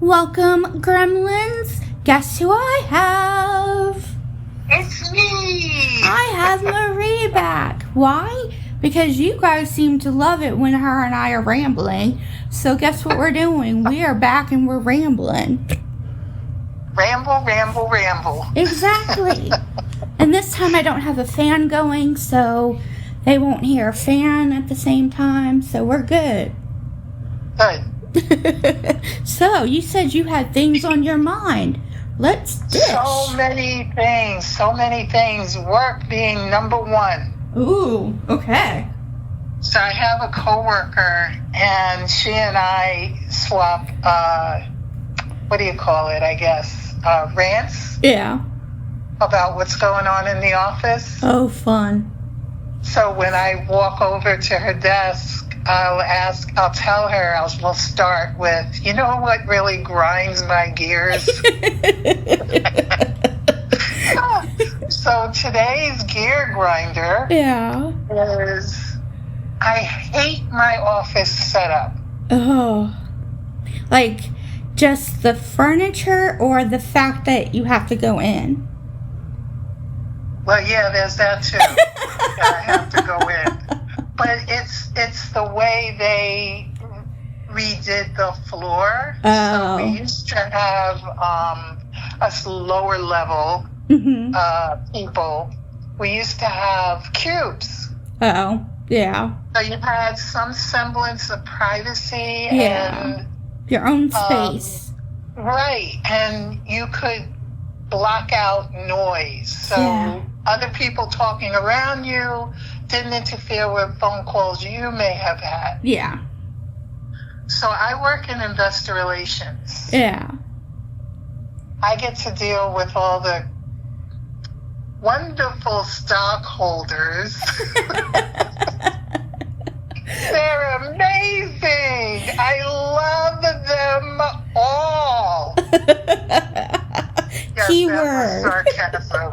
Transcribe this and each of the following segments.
Welcome, gremlins. Guess who I have? It's me! I have Marie back. Why? Because you guys seem to love it when her and I are rambling. So guess what we're doing? We are back and we're rambling. Ramble, ramble, ramble. Exactly. And this time I don't have a fan going, so they won't hear a fan at the same time. So we're good. Good. So, you said you had things on your mind. Let's dish. So many things. Work being number one. Ooh, okay. So I have a coworker, and she and I swap, what do you call it, I guess, rants Yeah. about what's going on in the office. Oh, fun. So when I walk over to her desk, I'll tell her, we'll start with, you know what really grinds my gears? So today's gear grinder is, I hate my office setup. Oh. Like, just the furniture or the fact that you have to go in? Well, yeah, there's that too. I have to go in. But it's the way they redid the floor. Oh. So we used to have us lower level people. We used to have cubes. Oh, yeah. So you had some semblance of privacy Yeah. and Your own space. right, and you could block out noise. So other people talking around you didn't interfere with phone calls you may have had. Yeah. So I work in investor relations. Yeah. I get to deal with all the wonderful stockholders. They're amazing. I love them all. Yes, Keyword. that was sarcasm.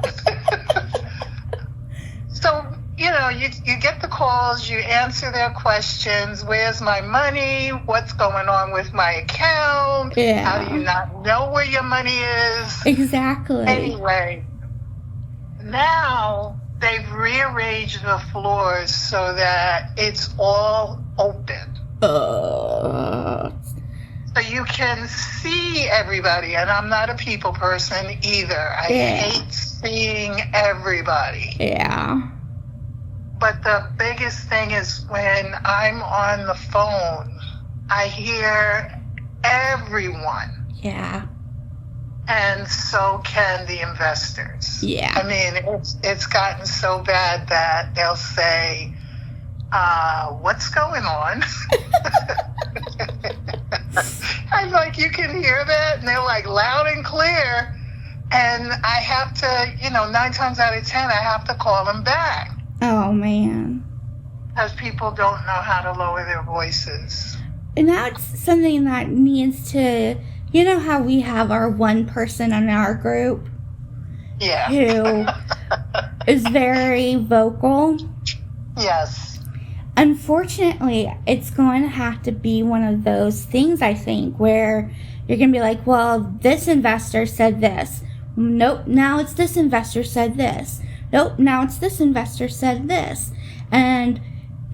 So, you get the calls, you answer their questions. Where's my money? What's going on with my account? Yeah. How do you not know where your money is? Exactly. Anyway, now they've rearranged the floors so that it's all open. So you can see everybody, and I'm not a people person either. I hate seeing everybody. Yeah. But the biggest thing is when I'm on the phone, I hear everyone. Yeah. And so can the investors. Yeah. I mean, it's gotten so bad that they'll say, what's going on? I'm like, you can hear that? And they're like, loud and clear. And I have to, 9 times out of 10, I have to call them back. Oh, man. Because people don't know how to lower their voices. And that's something that needs to, you know how we have our one person in our group? Yeah. Who is very vocal? Yes. Unfortunately, it's going to have to be one of those things, I think, where you're going to be like, well, this investor said this. Nope, now it's this investor said this. Nope, now it's this investor said this. And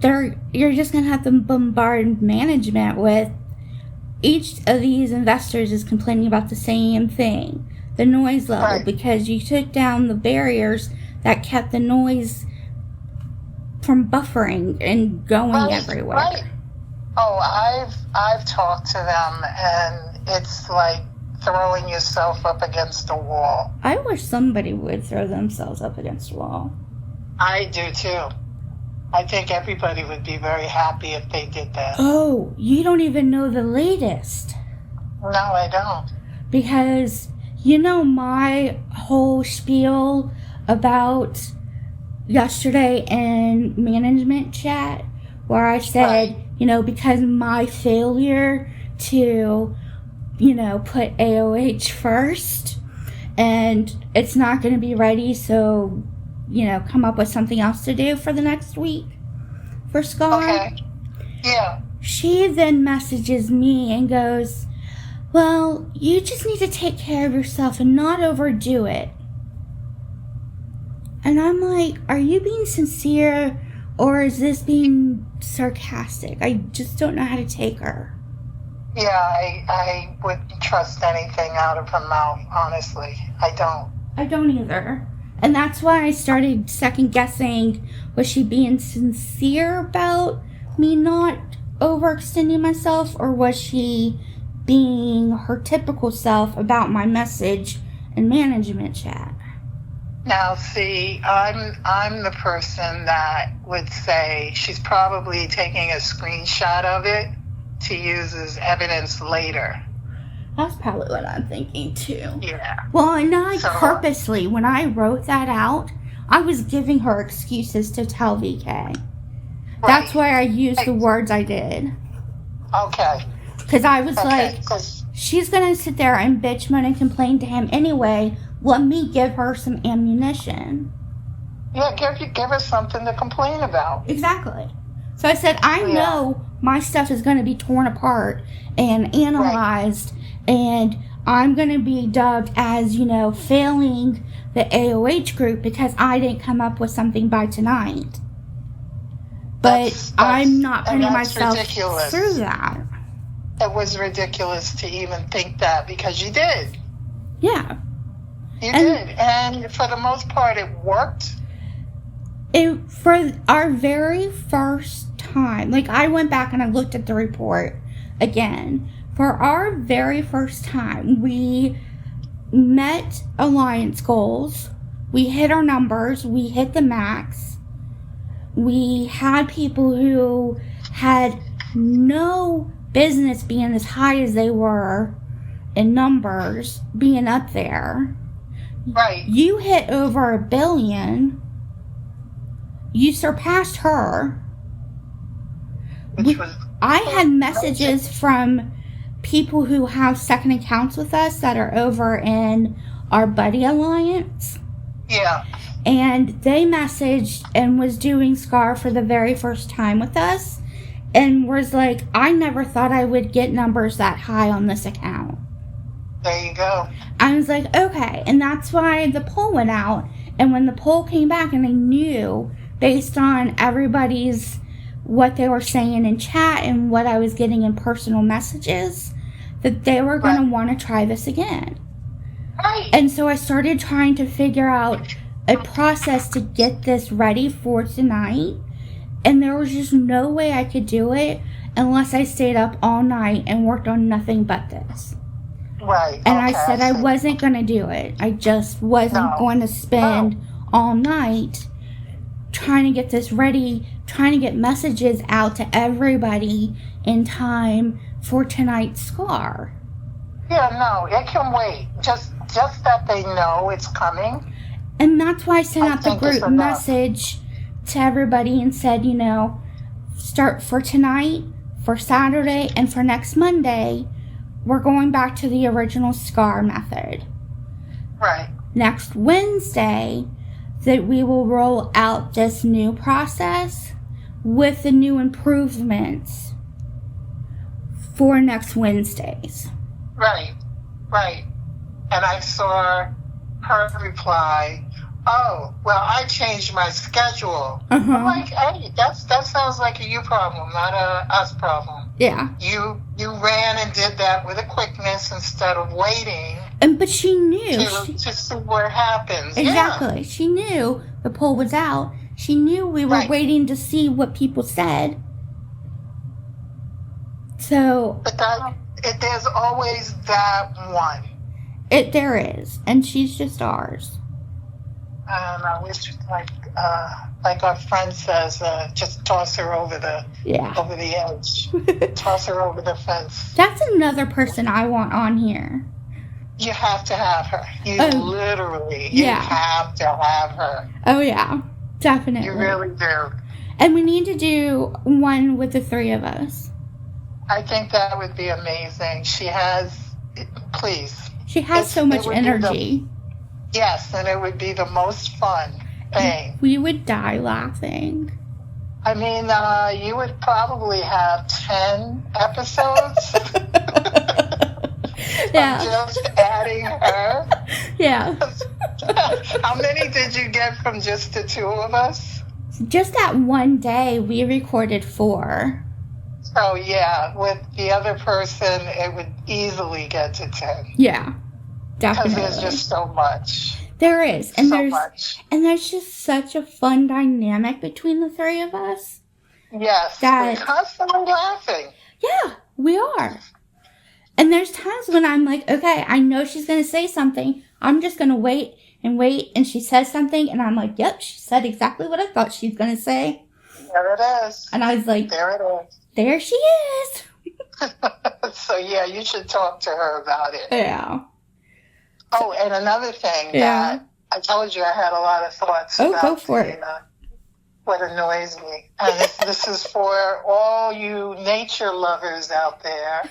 you're just going to have to bombard management with each of these investors is complaining about the same thing, the noise level, right. Because you took down the barriers that kept the noise from buffering and going everywhere. Right. Oh, I've talked to them, and it's like throwing yourself up against a wall. I wish somebody would throw themselves up against a wall. I do too. I think everybody would be very happy if they did that. Oh, you don't even know the latest. No, I don't. Because my whole spiel about yesterday in management chat, where I said, because my failure to, put AOH first, and it's not going to be ready, so, come up with something else to do for the next week for Scott. Okay. Yeah. She then messages me and goes, well, you just need to take care of yourself and not overdo it. And I'm like, are you being sincere or is this being sarcastic? I just don't know how to take her. Yeah, I wouldn't trust anything out of her mouth, honestly. I don't either. And that's why I started second guessing, was she being sincere about me not overextending myself, or was she being her typical self about my message and management chat? Now, see, I'm the person that would say she's probably taking a screenshot of it to use as evidence later. That's probably what I'm thinking too. Yeah. Well, and I purposely, when I wrote that out, I was giving her excuses to tell VK. Right. That's why I used the words I did. Okay. Because I was like, she's going to sit there and bitch, moan, and complain to him anyway. Let me give her some ammunition. Yeah, give her something to complain about. Exactly. So I said, I know my stuff is going to be torn apart and analyzed, and I'm going to be dubbed as, failing the AOH group because I didn't come up with something by tonight. But I'm not putting myself through that. It was ridiculous to even think that, because you did. Yeah. You did. And for the most part, it worked. For our very first time, I went back and I looked at the report again. For our very first time, we met alliance goals. We hit our numbers. We hit the max. We had people who had no business being as high as they were in numbers, being up there. Right. You hit over 1 billion. You surpassed her. I had messages from people who have second accounts with us that are over in our Buddy Alliance. Yeah. And they messaged and was doing SCAR for the very first time with us. And was like, I never thought I would get numbers that high on this account. There you go. I was like, okay. And that's why the poll went out. And when the poll came back, and I knew, based on everybody's, what they were saying in chat and what I was getting in personal messages, that they were going to want to try this again. Right. And so I started trying to figure out a process to get this ready for tonight. And there was just no way I could do it unless I stayed up all night and worked on nothing but this. Right. And I said I wasn't going to do it. I just wasn't going to spend all night trying to get this ready, trying to get messages out to everybody in time for tonight's SCAR. Yeah, no, it can wait. Just that they know it's coming. And that's why I sent out the group message to everybody and said, start for tonight, for Saturday, and for next Monday, we're going back to the original SCAR method. Right. Next Wednesday, that we will roll out this new process with the new improvements for next Wednesdays. Right. And I saw her reply, oh, well, I changed my schedule. I'm like, hey, that sounds like a you problem, not a us problem. Yeah. You ran and did that with a quickness instead of waiting. But she knew. To see what happens. Exactly. Yeah. She knew the poll was out. She knew we were waiting to see what people said. So. But there's always that one. There is. And she's just ours. I don't know. It's just like our friend says, just toss her over the edge. Toss her over the fence. That's another person I want on here. You have to have her. You have to have her. Oh, yeah. Definitely. You really do. And we need to do one with the three of us. I think that would be amazing. She has so much energy. Yes, and it would be the most fun thing. We would die laughing. I mean, you would probably have 10 episodes. Yeah. I'm just adding her. Yeah. How many did you get from just the two of us? Just that one day, we recorded 4. So, yeah, with the other person, it would easily get to 10. Yeah. Because Definitely. there's just so much. There is. And so much. And there's just such a fun dynamic between the 3 of us. Yes. We're constantly laughing. Yeah, we are. And there's times when I'm like, okay, I know she's going to say something. I'm just going to wait. And she says something. And I'm like, yep, she said exactly what I thought she was going to say. There it is. And I was like, there it is. There she is. So, yeah, you should talk to her about it. Yeah. Oh, and another thing that I told you I had a lot of thoughts about. Go for it. What annoys me. And this is for all you nature lovers out there.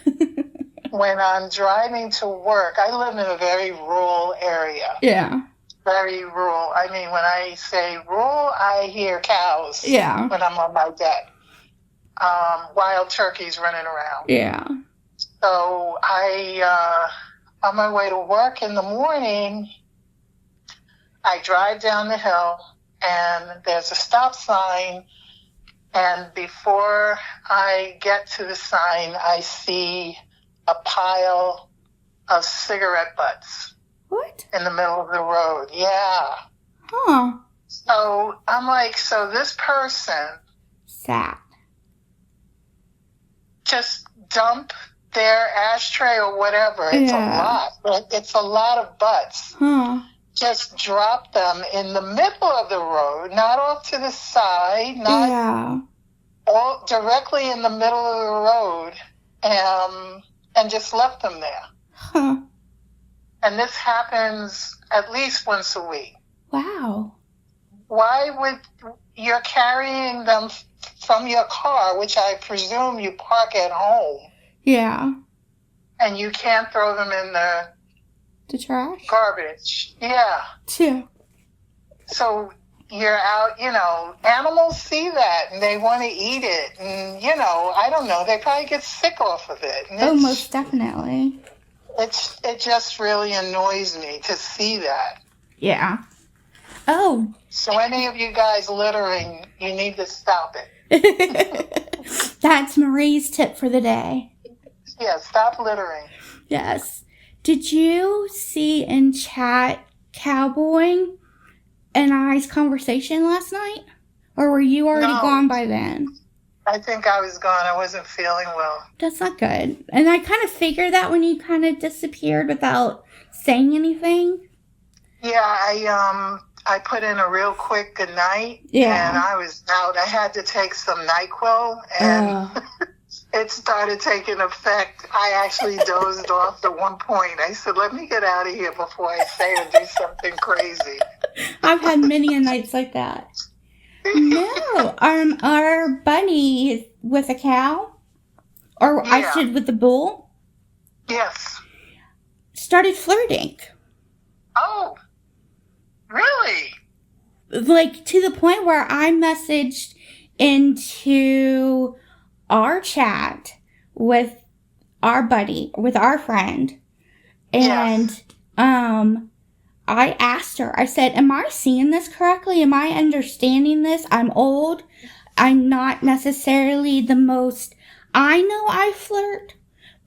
When I'm driving to work, I live in a very rural area. Yeah. Very rural. I mean, when I say rural, I hear cows when I'm on my deck. Wild turkeys running around. Yeah. So on my way to work in the morning, I drive down the hill and there's a stop sign. And before I get to the sign, I see a pile of cigarette butts. What? In the middle of the road. Yeah. Huh. So I'm like, so this person just dump their ashtray or whatever. It's a lot. It's a lot of butts. Huh. Just drop them in the middle of the road, not off to the side, not all directly in the middle of the road, and just left them there. Huh. And this happens at least once a week. Wow. Why would you're carrying them from your car, which I presume you park at home? Yeah. And you can't throw them in the trash? Garbage. Yeah. Yeah. So you're out, animals see that and they want to eat it. And, I don't know, they probably get sick off of it. And most definitely. It just really annoys me to see that. Yeah. Oh. So any of you guys littering, you need to stop it. That's Marie's tip for the day. Yeah, stop littering. Yes. Did you see in chat Cowboy and I's conversation last night? Or were you already gone by then? I think I was gone. I wasn't feeling well. That's not good. And I kind of figured that when you kind of disappeared without saying anything. Yeah, I put in a real quick good night. Yeah. And I was out. I had to take some NyQuil and it started taking effect. I actually dozed off at one point. I said, let me get out of here before I say or do something crazy. I've had many nights like that. No, our bunny with a cow, or I should with the bull. Yes. Started flirting. Oh, really? Like to the point where I messaged into our chat with our buddy, with our friend, and I asked her, I said, am I seeing this correctly? Am I understanding this? I'm old. I'm not necessarily the most, I know I flirt,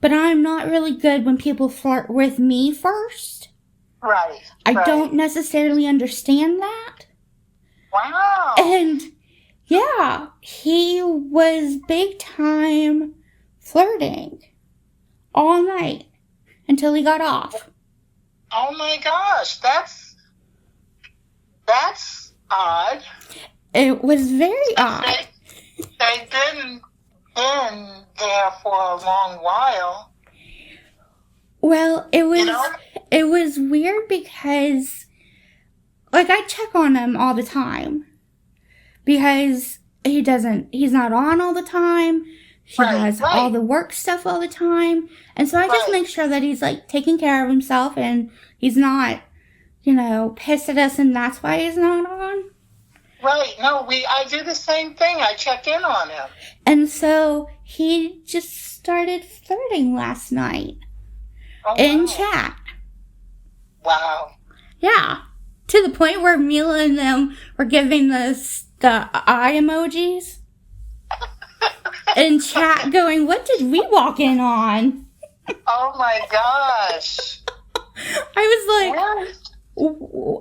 but I'm not really good when people flirt with me first. Right. I don't necessarily understand that. Wow. And yeah, he was big time flirting all night until he got off. Oh my gosh, that's odd. It was very odd. They've been there for a long while. Well, it was weird because, like, I check on him all the time because he's not on all the time. He does all the work stuff all the time. And so I just make sure that he's, like, taking care of himself and he's not, pissed at us and that's why he's not on. Right. No, I do the same thing. I check in on him. And so he just started flirting last night. in wow. chat. Wow. Yeah. To the point where Mila and them were giving us the eye emojis in chat going, what did we walk in on? Oh my gosh. I was like,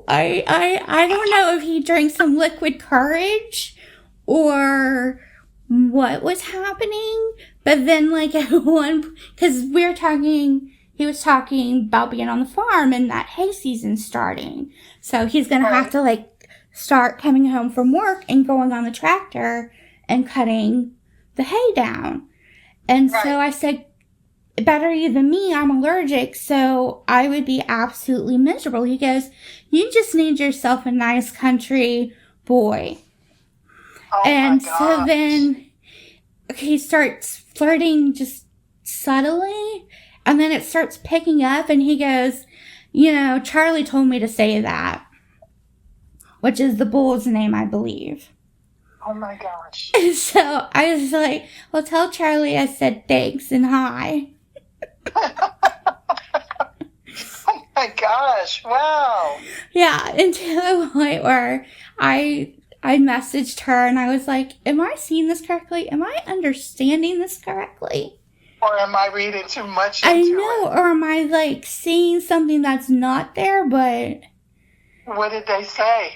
I don't know if he drank some liquid courage or what was happening. But then, like, at one, because he was talking about being on the farm and that hay season starting. So he's going to have to, like, start coming home from work and going on the tractor and cutting the hay down. And so I said, better you than me, I'm allergic, so I would be absolutely miserable. He goes, you just need yourself a nice country boy. Oh And my so gosh. then he starts flirting just subtly, and then it starts picking up, and he goes, you know, Charlie told me to say that, which is the bull's name, I believe. Oh my gosh. And so I was like, well, tell Charlie I said thanks and hi. Oh my gosh. Wow. Yeah, until the point where I messaged her and I was like, am I seeing this correctly? Am I understanding this correctly? Or am I reading too much into I know, it? or am I like seeing something that's not there, but... What did they say?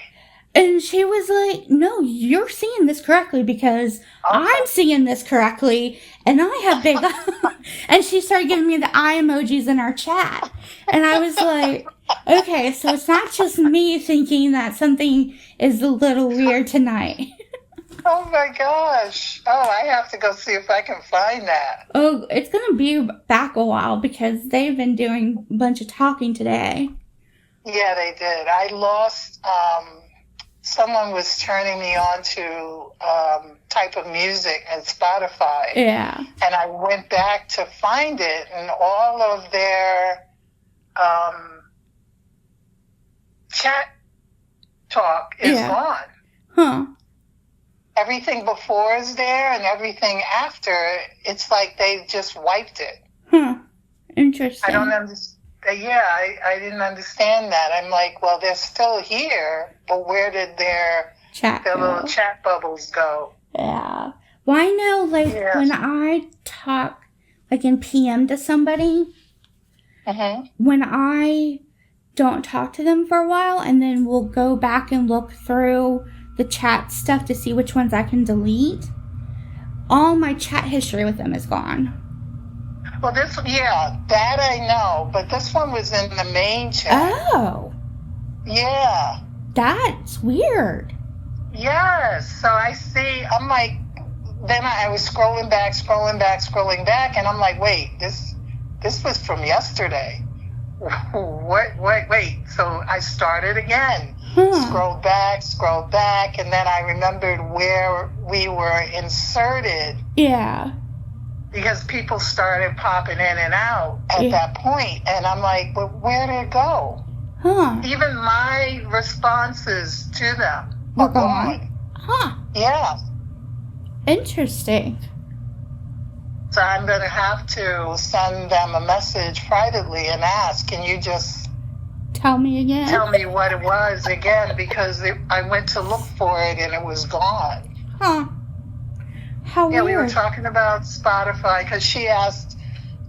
And she was like, no, you're seeing this correctly because I'm seeing this correctly and I have big... And she started giving me the eye emojis in our chat. And I was like, okay, so it's not just me thinking that something is a little weird tonight. Oh my gosh. Oh, I have to go see if I can find that. Oh, it's going to be back a while because they've been doing a bunch of talking today. Yeah, they did. I lost, someone was turning me on to type of music and Spotify. Yeah. And I went back to find it, and all of their chat talk is gone. Huh. Everything before is there, and everything after, it's like they just wiped it. Huh. Interesting. I don't understand. Yeah, I didn't understand that. I'm like, well, they're still here, but where did their little chat bubbles go? Yeah. Well, I know, like, when I talk, like, in PM to somebody, when I don't talk to them for a while, and then we'll go back and look through the chat stuff to see which ones I can delete, all my chat history with them is gone. Well, that I know, but this one was in the main chat. Oh. Yeah. That's weird. Yes. So I see, I'm like, then I was scrolling back, and I'm like, wait, this was from yesterday. Wait. So I started again. Scrolled back, and then I remembered where we were inserted. Yeah. Because people started popping in and out at that point, and I'm like, well, where did it go? Huh. Even my responses to them were gone. Huh. Yeah. Interesting. So I'm going to have to send them a message privately and ask, can you just tell me again? Tell me what it was again, because I went to look for it and it was gone. Huh. How weird. We were talking about Spotify because she asked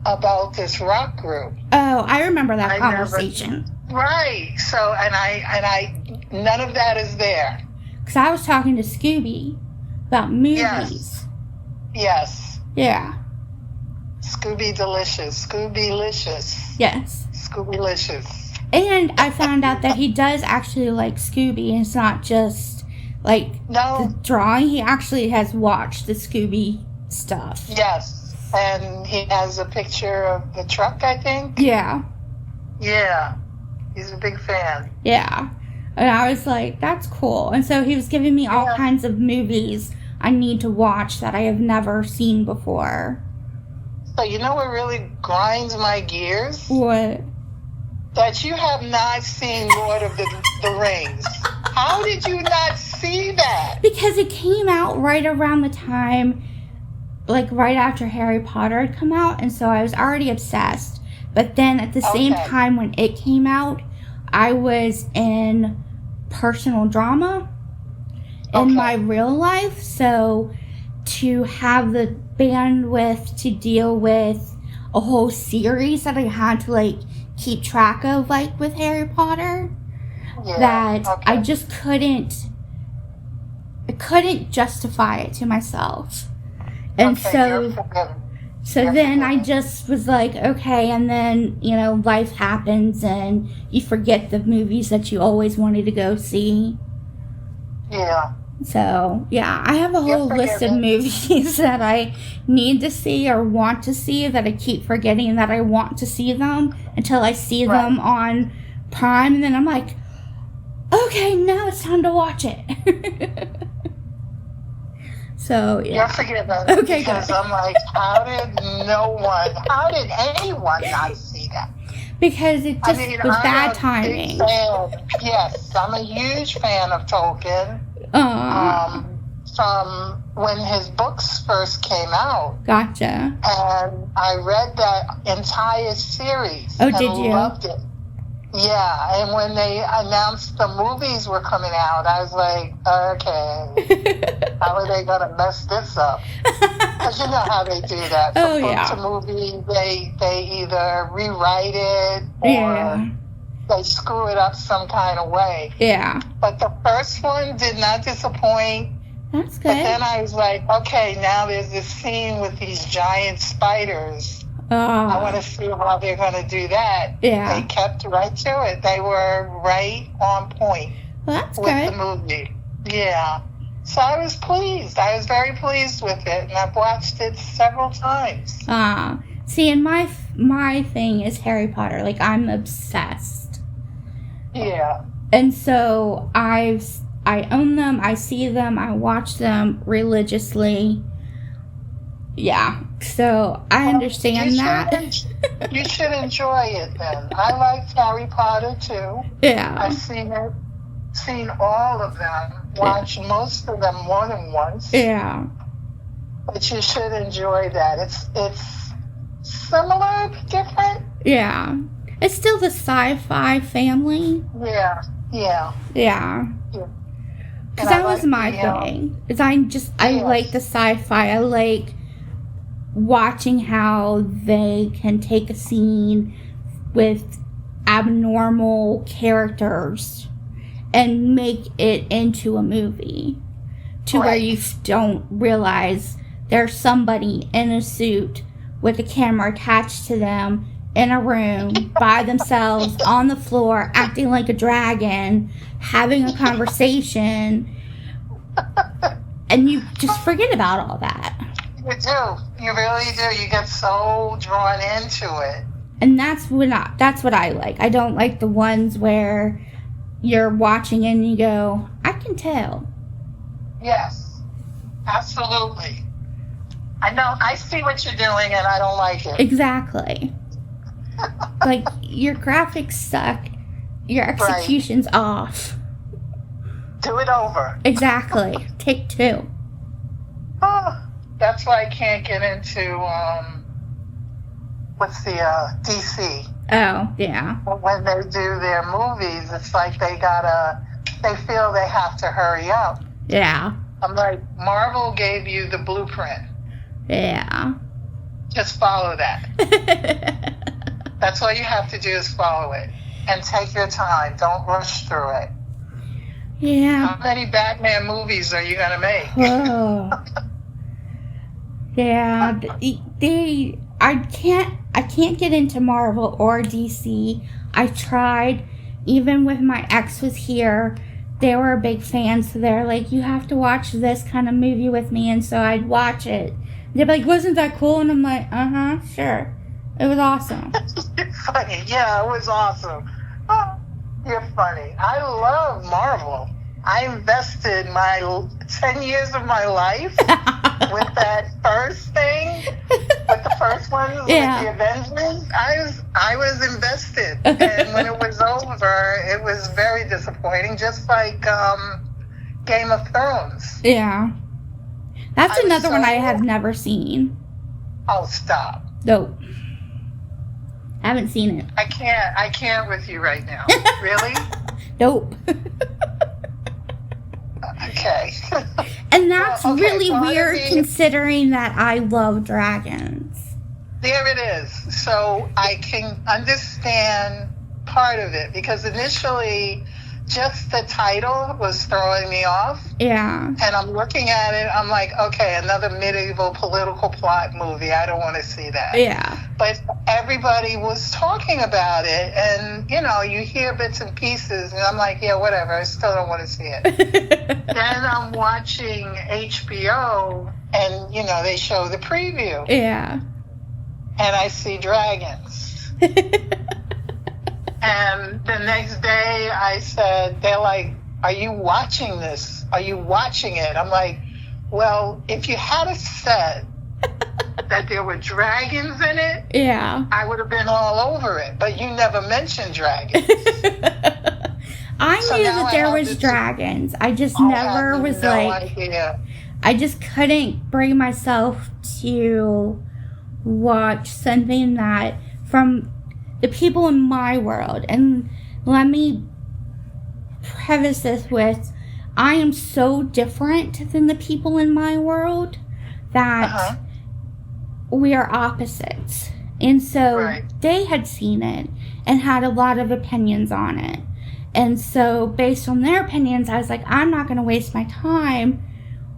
about this rock group. Oh, I remember that conversation. Right. So, and I, none of that is there. Because I was talking to Scooby about movies. Yes. Yeah. Scooby-licious. Yes. Scooby-licious. And I found out that he does actually like Scooby. It's not just like the drawing. He actually has watched the Scooby stuff. Yes. And he has a picture of the truck, I think. Yeah. Yeah. He's a big fan. Yeah. And I was like, that's cool. And so he was giving me all kinds of movies I need to watch that I have never seen before. So you know what really grinds my gears? What? That you have not seen Lord of the Rings. How did you not see that? Because it came out right around the time, like right after Harry Potter had come out, and so I was already obsessed. But then at the same Okay. time when it came out, I was in personal drama in Okay. my real life. So to have the bandwidth to deal with a whole series that I had to like keep track of, like with Harry Potter, Yeah. that Okay. I just couldn't justify it to myself. And Okay, you're forgiven. so You're then I forgiven. just was like, okay, and then, life happens and you forget the movies that you always wanted to go see. Yeah. So, yeah, I have a You're whole list of forgiven. movies that I need to see or want to see that I keep forgetting that I want to see them until I see Right. them on Prime, and then I'm like, okay, now it's time to watch it. So, You're yeah. forgiven. Okay, Because good. I'm like, how did anyone not see that? Because it just was I'm bad a timing. big fan. Yes, I'm a huge fan of Tolkien. From when his books first came out, Gotcha. and I read that entire series. Oh, and did you? Loved it. Yeah, and when they announced the movies were coming out, I was like, okay, how are they going to mess this up? Because you know how they do that. From Oh, book yeah. to movie, they either rewrite it or Yeah. they screw it up some kind of way. Yeah. But the first one did not disappoint. That's good. But then I was like, okay, now there's this scene with these giant spiders. I want to see how they're going to do that. Yeah. They kept right to it. They were right on point Well, that's with good. the movie. Yeah. So I was pleased. I was very pleased with it, and I've watched it several times. See, and my thing is Harry Potter. Like, I'm obsessed. Yeah. And so I own them, I see them, I watch them religiously. Yeah. So I understand that. You should enjoy it then. I liked Harry Potter too. Yeah. I've seen all of them. Watched most of them more than once. Yeah. But you should enjoy that. It's similar but different. Yeah. It's still the sci-fi family. Yeah. Yeah. Yeah. Because that was my thing. Is I like the sci-fi. I like watching how they can take a scene with abnormal characters and make it into a movie to where you don't realize there's somebody in a suit with a camera attached to them in a room by themselves on the floor acting like a dragon, having a conversation, and you just forget about all that. You do. You really do. You get so drawn into it. And that's what I like. I don't like the ones where you're watching and you go, I can tell. Yes. Absolutely. I know. I see what you're doing and I don't like it. Exactly. Like, your graphics suck. Your execution's off. Do it over. Exactly. Take two. Oh, that's why I can't get into, DC. Oh, yeah. When they do their movies, it's like they feel they have to hurry up. Yeah. I'm like, Marvel gave you the blueprint. Yeah. Just follow that. That's all you have to do is follow it. And take your time. Don't rush through it. Yeah. How many Batman movies are you going to make? Oh. Yeah. I can't get into Marvel or DC. I tried. Even when my ex was here, they were a big fan, so they're like, you have to watch this kind of movie with me, and so I'd watch it. They'd be like, wasn't that cool? And I'm like, sure. It was awesome. You're funny. Yeah, it was awesome. Oh, you're funny. I love Marvel. I invested my 10 years of my life with that first thing, with the first one, with the Avengers. I was invested. And when it was over, it was very disappointing, just like Game of Thrones. Yeah. That's another one I have never seen. Oh, stop. Nope. I haven't seen it. I can't with you right now. Really? Nope. Okay. And that's really part of weird me- considering that I love dragons. There it is. So I can understand part of it because initially just the title was throwing me off. Yeah. And I'm looking at it, I'm like, okay, another medieval political plot movie. I don't want to see that. Yeah. But everybody was talking about it, and, you know, you hear bits and pieces, and I'm like, yeah, whatever, I still don't want to see it. Then I'm watching HBO, and, you know, they show the preview, Yeah. and I see dragons. And the next day I said, they're like, are you watching this? Are you watching it? I'm like, well, if you had said that there were dragons in it, Yeah. I would have been all over it. But you never mentioned dragons. I So knew now that I there have was this- dragons. I just I never have was no like, idea. I just couldn't bring myself to watch something that from the people in my world. And let me preface this with, I am so different than the people in my world that Uh-huh. we are opposites. And so Right. they had seen it and had a lot of opinions on it. And so based on their opinions, I was like, I'm not going to waste my time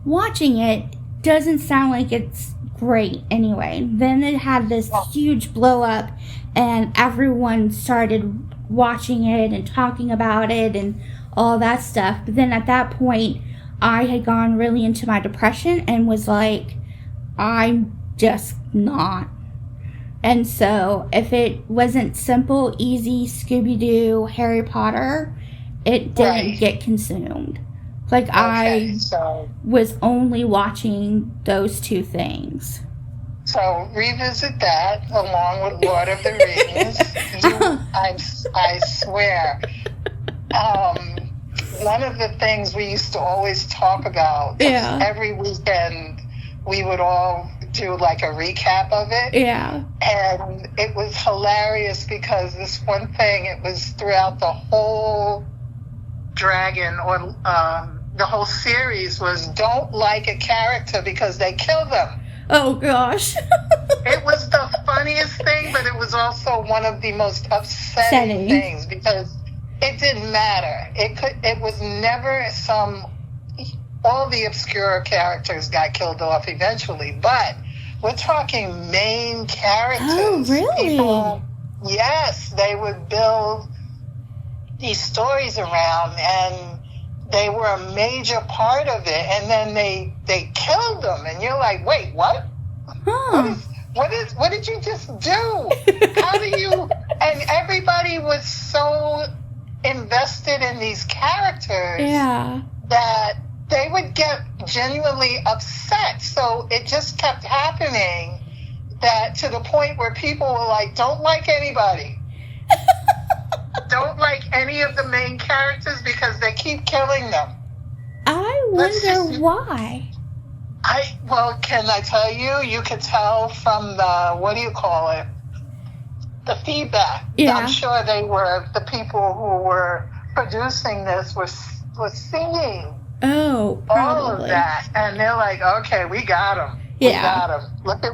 watching it. Doesn't sound like it's great anyway. Then it had this huge blow up and everyone started watching it and talking about it and all that stuff. But then at that point, I had gone really into my depression and was like, I'm just not. And so if it wasn't simple, easy Scooby-Doo, Harry Potter, it didn't Right. get consumed. Like Okay, so was only watching those two things. revisit that along with Lord of the Rings. I swear. One of the things we used to always talk about, 'cause Yeah. every weekend we would all do like a recap of it. Yeah. And it was hilarious because this one thing, it was throughout the whole dragon or the whole series was don't like a character because they kill them. Oh gosh. It was the funniest thing, but it was also one of the most upsetting things because it didn't matter. It was never all the obscure characters got killed off eventually, but we're talking main characters. Oh, really? People, yes, they would build these stories around, and they were a major part of it, and then they killed them, and you're like, wait, what? Huh. What did you just do? How do you? And everybody was so invested in these characters Yeah. that they would get genuinely upset. So it just kept happening that to the point where people were like, don't like anybody. Don't like any of the main characters because they keep killing them. I wonder why. Well, can I tell you? You could tell from the, what do you call it? The feedback. Yeah. I'm sure the people who were producing this was singing Oh, probably. all of that. And they're like, okay, we got them. Yeah. We got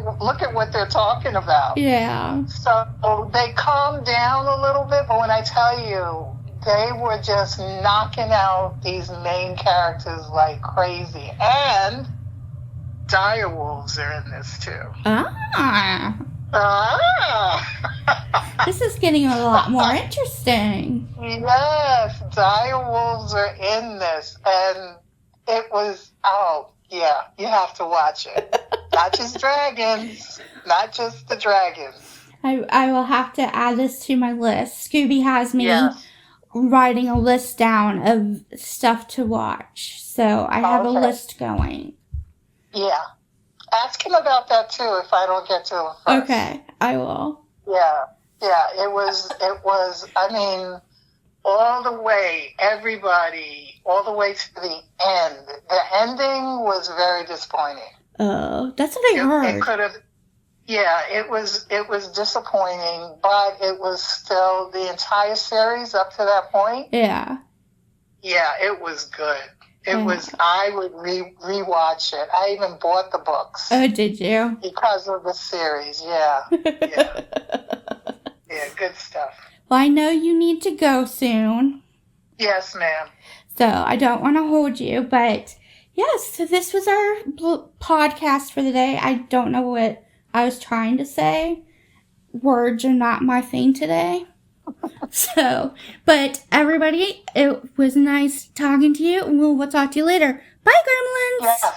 them. Look at what they're talking about. Yeah. So they calmed down a little bit, but when I tell you, they were just knocking out these main characters like crazy. And dire wolves are in this too. Ah. This is getting a lot more interesting. Yes, dire wolves are in this, and it was, oh yeah, you have to watch it. Not just dragons, not just the dragons. I will have to add this to my list. Scooby has me Yes. writing a list down of stuff to watch. So I have a Okay. list going. Yeah. Ask him about that too if I don't get to him first. Okay, I will. Yeah. It was, I mean, all the way, everybody, all the way to the end. The ending was very disappointing. Oh, that's what I It heard. could have, Yeah, it was disappointing, but it was still the entire series up to that point. Yeah. Yeah, it was good. It Yeah. was. I would rewatch it. I even bought the books. Oh, did you? Because of the series. Yeah, yeah, yeah. Good stuff. Well, I know you need to go soon. Yes, ma'am. So I don't want to hold you, but yes, so this was our podcast for the day. I don't know what I was trying to say. Words are not my thing today. So, but everybody, it was nice talking to you, and we'll talk to you later. Bye, Gremlins! Yeah.